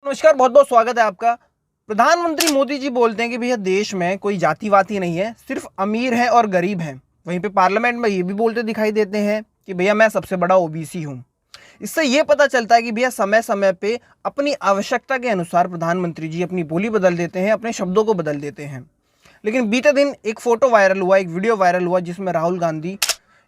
नमस्कार, बहुत बहुत स्वागत है आपका। प्रधानमंत्री मोदी जी बोलते हैं कि भैया देश में कोई जातिवादी नहीं है, सिर्फ अमीर है और गरीब हैं। वहीं पे पार्लियामेंट में ये भी बोलते दिखाई देते हैं कि भैया मैं सबसे बड़ा ओबीसी हूँ। इससे ये पता चलता है कि भैया समय समय पे अपनी आवश्यकता के अनुसार प्रधानमंत्री जी अपनी बोली बदल देते हैं, अपने शब्दों को बदल देते हैं। लेकिन बीते दिन एक फोटो वायरल हुआ, एक वीडियो वायरल हुआ जिसमें राहुल गांधी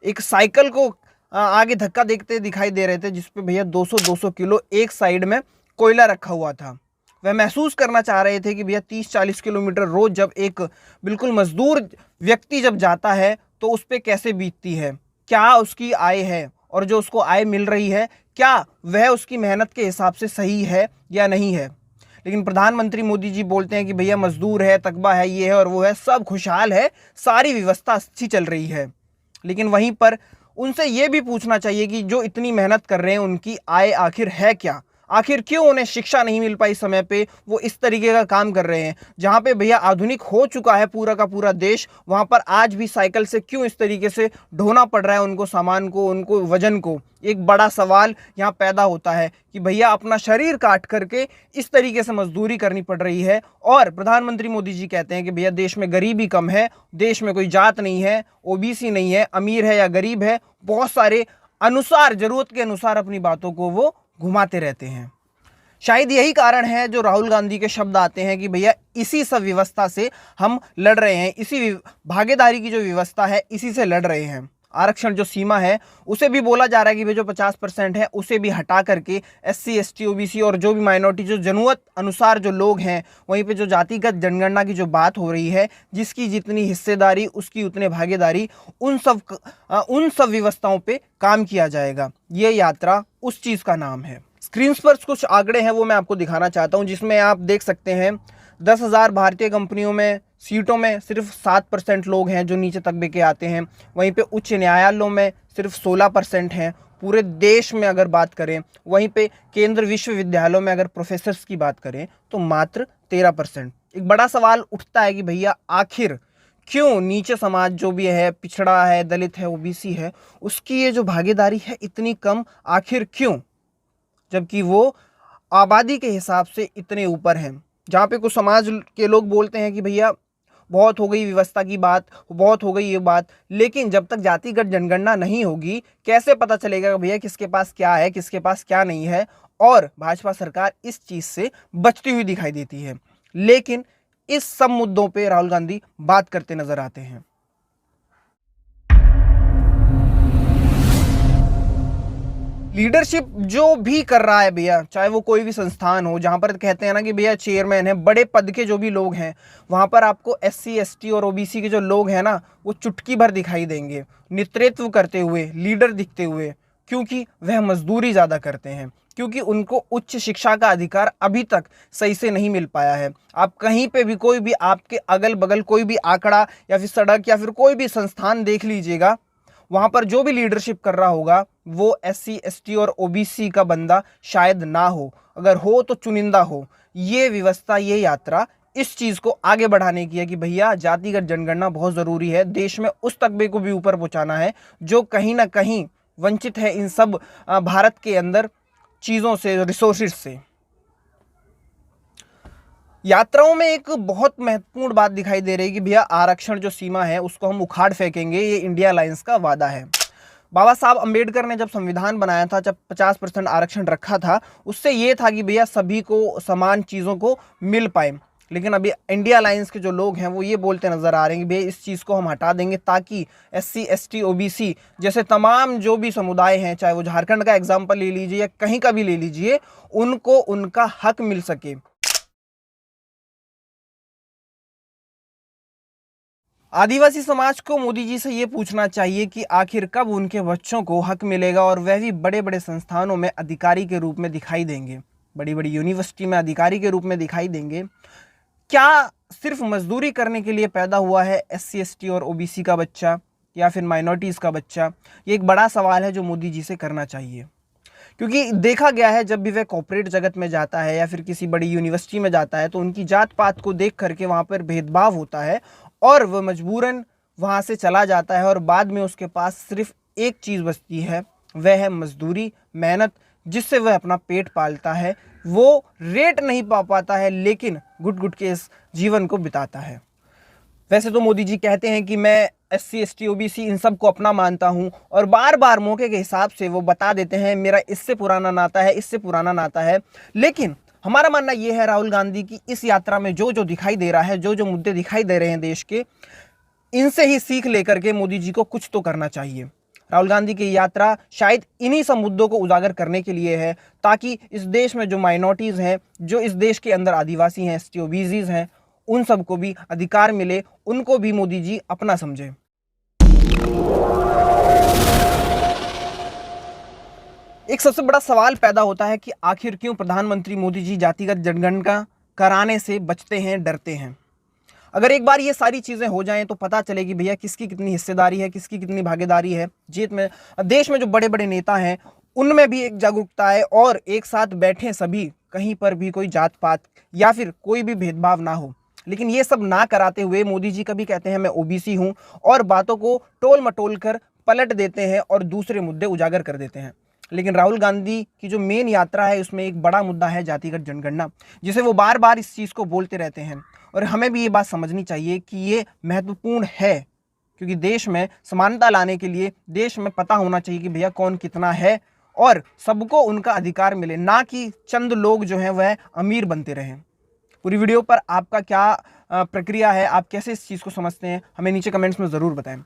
एक साइकिल को आगे धक्का देते दिखाई दे रहे थे, जिसपे भैया 200-200 किलो एक साइड में कोयला रखा हुआ था। वह महसूस करना चाह रहे थे कि भैया 30-40 किलोमीटर रोज जब एक बिल्कुल मजदूर व्यक्ति जब जाता है तो उस पर कैसे बीतती है, क्या उसकी आय है और जो उसको आय मिल रही है क्या वह उसकी मेहनत के हिसाब से सही है या नहीं है। लेकिन प्रधानमंत्री मोदी जी बोलते हैं कि भैया मजदूर है, तकबा है, ये है और वो है, सब खुशहाल है, सारी व्यवस्था अच्छी चल रही है। लेकिन वहीं पर उनसे ये भी पूछना चाहिए कि जो इतनी मेहनत कर रहे हैं उनकी आय आखिर है क्या, आखिर क्यों उन्हें शिक्षा नहीं मिल पाई समय पे, वो इस तरीके का काम कर रहे हैं। जहाँ पे भैया आधुनिक हो चुका है पूरा का पूरा देश, वहाँ पर आज भी साइकिल से क्यों इस तरीके से ढोना पड़ रहा है उनको, सामान को, उनको वजन को। एक बड़ा सवाल यहाँ पैदा होता है कि भैया अपना शरीर काट करके इस तरीके से मजदूरी करनी पड़ रही है। और प्रधानमंत्री मोदी जी कहते हैं कि भैया देश में गरीबी कम है, देश में कोई जात नहीं है, ओबीसी नहीं है, अमीर है या गरीब है, बहुत सारे अनुसार, जरूरत के अनुसार अपनी बातों को वो घुमाते रहते हैं। शायद यही कारण है जो राहुल गांधी के शब्द आते हैं कि भैया इसी सब व्यवस्था से हम लड़ रहे हैं, इसी भागीदारी की जो व्यवस्था है इसी से लड़ रहे हैं। आरक्षण जो सीमा है उसे भी बोला जा रहा है कि भाई जो 50% है उसे भी हटा करके SC ST OBC और जो भी माइनॉरिटी, जो जरूरत अनुसार जो लोग हैं, वहीं पे जो जातिगत जनगणना की जो बात हो रही है, जिसकी जितनी हिस्सेदारी उसकी उतने भागीदारी, उन सब व्यवस्थाओं पे काम किया जाएगा। ये यात्रा उस चीज़ का नाम है। स्क्रीन पर कुछ आंकड़े हैं वो मैं आपको दिखाना चाहता हूं, जिसमें आप देख सकते हैं 10,000 भारतीय कंपनियों में सीटों में सिर्फ 7% लोग हैं जो नीचे तबके के आते हैं। वहीं पे उच्च न्यायालयों में सिर्फ 16% हैं पूरे देश में अगर बात करें। वहीं पे केंद्र विश्वविद्यालयों में अगर प्रोफेसर्स की बात करें तो मात्र 13%। एक बड़ा सवाल उठता है कि भैया आखिर क्यों नीचे समाज जो भी है, पिछड़ा है, दलित है, ओबीसी है, उसकी ये जो भागीदारी है इतनी कम आखिर क्यों, जबकि वो आबादी के हिसाब से इतने ऊपर हैं। जहाँ पे कुछ समाज के लोग बोलते हैं कि भैया बहुत हो गई व्यवस्था की बात, बहुत हो गई ये बात, लेकिन जब तक जातिगत जनगणना नहीं होगी कैसे पता चलेगा भैया किसके पास क्या है, किसके पास क्या नहीं है। और भाजपा सरकार इस चीज़ से बचती हुई दिखाई देती है। लेकिन इस सब मुद्दों पे राहुल गांधी बात करते नजर आते हैं। लीडरशिप जो भी कर रहा है भैया, चाहे वो कोई भी संस्थान हो, जहां पर कहते हैं ना कि भैया चेयरमैन है, बड़े पद के जो भी लोग हैं, वहां पर आपको SC ST और OBC के जो लोग हैं ना, वो चुटकी भर दिखाई देंगे नेतृत्व करते हुए, लीडर दिखते हुए, क्योंकि वह मजदूरी ज़्यादा करते हैं, क्योंकि उनको उच्च शिक्षा का अधिकार अभी तक सही से नहीं मिल पाया है। आप कहीं पे भी, कोई भी आपके अगल बगल कोई भी आंकड़ा या फिर सड़क या फिर कोई भी संस्थान देख लीजिएगा, वहां पर जो भी लीडरशिप कर रहा होगा वो SC ST और OBC का बंदा शायद ना हो, अगर हो तो चुनिंदा हो। ये व्यवस्था, ये यात्रा इस चीज को आगे बढ़ाने की है कि भैया जातिगत जनगणना बहुत जरूरी है, देश में उस तबके को भी ऊपर पहुंचाना है जो कहीं ना कहीं वंचित है इन सब भारत के अंदर चीजों से, रिसोर्सेज से। यात्राओं में एक बहुत महत्वपूर्ण बात दिखाई दे रही है कि भैया आरक्षण जो सीमा है उसको हम उखाड़ फेंकेंगे, ये इंडिया अलायंस का वादा है। बाबा साहब अंबेडकर ने जब संविधान बनाया था, जब 50% आरक्षण रखा था, उससे ये था कि भैया सभी को समान चीज़ों को मिल पाए। लेकिन अभी इंडिया अलायंस के जो लोग हैं वो ये बोलते नजर आ रहे हैं कि भैया इस चीज़ को हम हटा देंगे ताकि SC ST OBC जैसे तमाम जो भी समुदाय हैं, चाहे वो झारखंड का एग्जाम्पल ले लीजिए या कहीं का भी ले लीजिए, उनको उनका हक मिल सके। आदिवासी समाज को मोदी जी से ये पूछना चाहिए कि आखिर कब उनके बच्चों को हक मिलेगा और वह भी बड़े बड़े संस्थानों में अधिकारी के रूप में दिखाई देंगे, बड़ी बड़ी यूनिवर्सिटी में अधिकारी के रूप में दिखाई देंगे। क्या सिर्फ मजदूरी करने के लिए पैदा हुआ है SC ST और OBC का बच्चा या फिर माइनॉरिटीज़ का बच्चा? ये एक बड़ा सवाल है जो मोदी जी से करना चाहिए, क्योंकि देखा गया है जब भी वह कॉर्पोरेट जगत में जाता है या फिर किसी बड़ी यूनिवर्सिटी में जाता है तो उनकी जात पात को देख करके वहाँ पर भेदभाव होता है और वह मजबूरन वहाँ से चला जाता है और बाद में उसके पास सिर्फ एक चीज़ बचती है, वह है मजदूरी, मेहनत, जिससे वह अपना पेट पालता है, वो रेट नहीं पा पाता है, लेकिन घुट घुट के इस जीवन को बिताता है। वैसे तो मोदी जी कहते हैं कि मैं SC ST OBC इन सब को अपना मानता हूं, और बार बार मौके के हिसाब से वो बता देते हैं मेरा इससे पुराना नाता है, इससे पुराना नाता है। लेकिन हमारा मानना यह है राहुल गांधी की इस यात्रा में जो जो दिखाई दे रहा है, जो जो मुद्दे दिखाई दे रहे हैं देश के, इनसे ही सीख लेकर के मोदी जी को कुछ तो करना चाहिए। राहुल गांधी की यात्रा शायद इन्हीं सब मुद्दों को उजागर करने के लिए है, ताकि इस देश में जो माइनॉरिटीज़ हैं, जो इस देश के अंदर आदिवासी हैं, ST OBCs हैं, उन सबको भी अधिकार मिले, उनको भी मोदी जी अपना समझे। एक सबसे बड़ा सवाल पैदा होता है कि आखिर क्यों प्रधानमंत्री मोदी जी जातिगत जनगणना कराने से बचते हैं, डरते हैं। अगर एक बार ये सारी चीज़ें हो जाएं तो पता चलेगी भैया किसकी कितनी हिस्सेदारी है, किसकी कितनी भागीदारी है जीत में। देश में जो बड़े बड़े नेता हैं उनमें भी एक जागरूकता है, और एक साथ बैठे सभी, कहीं पर भी कोई जात पात या फिर कोई भी भेदभाव ना हो। लेकिन ये सब ना कराते हुए मोदी जी कभी कहते हैं मैं OBC हूँ, और बातों को टोल मटोल कर पलट देते हैं और दूसरे मुद्दे उजागर कर देते हैं। लेकिन राहुल गांधी की जो मेन यात्रा है उसमें एक बड़ा मुद्दा है जातिगत जनगणना, जिसे वो बार बार इस चीज़ को बोलते रहते हैं। और हमें भी ये बात समझनी चाहिए कि ये महत्वपूर्ण है, क्योंकि देश में समानता लाने के लिए देश में पता होना चाहिए कि भैया कौन कितना है, और सबको उनका अधिकार मिले, ना कि चंद लोग जो हैं वह अमीर बनते रहें। पूरी वीडियो पर आपका क्या प्रक्रिया है, आप कैसे इस चीज़ को समझते हैं, हमें नीचे कमेंट्स में ज़रूर बताएं।